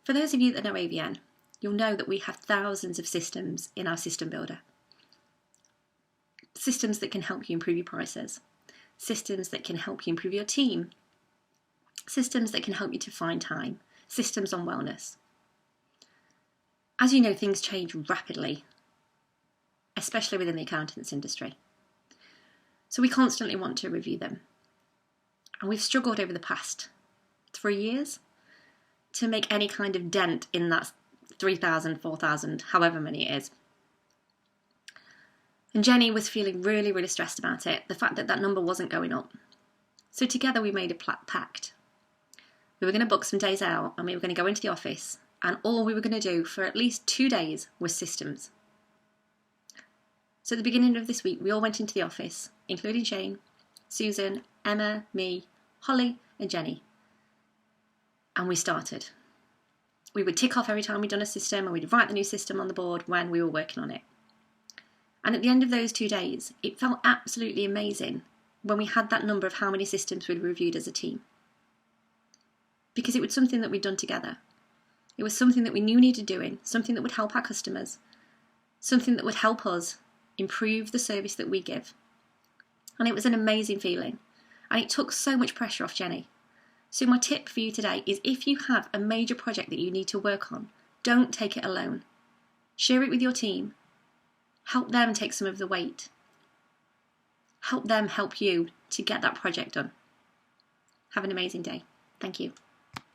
For those of you that know AVN, you'll know that we have thousands of systems in our system builder. Systems that can help you improve your prices, systems that can help you improve your team, systems that can help you to find time, systems on wellness. As you know, things change rapidly, especially within the accountants industry. So we constantly want to review them. And we've struggled over the past 3 years to make any kind of dent in that 3,000, 4,000, however many it is. And Jenny was feeling really, really stressed about it, the fact that that number wasn't going up. So together we made a pact. We were going to book some days out and we were going to go into the office, and all we were going to do for at least 2 days was systems. So at the beginning of this week, we all went into the office, including Shane, Susan, Emma, me, Holly and Jenny. And we started. We would tick off every time we'd done a system, and we'd write the new system on the board when we were working on it. And at the end of those 2 days, it felt absolutely amazing when we had that number of how many systems we'd reviewed as a team. Because it was something that we'd done together. It was something that we knew needed doing, something that would help our customers, something that would help us improve the service that we give. And it was an amazing feeling. And it took so much pressure off Jenny. So my tip for you today is, if you have a major project that you need to work on, don't take it alone. Share it with your team. Help them take some of the weight. Help them help you to get that project done. Have an amazing day. Thank you.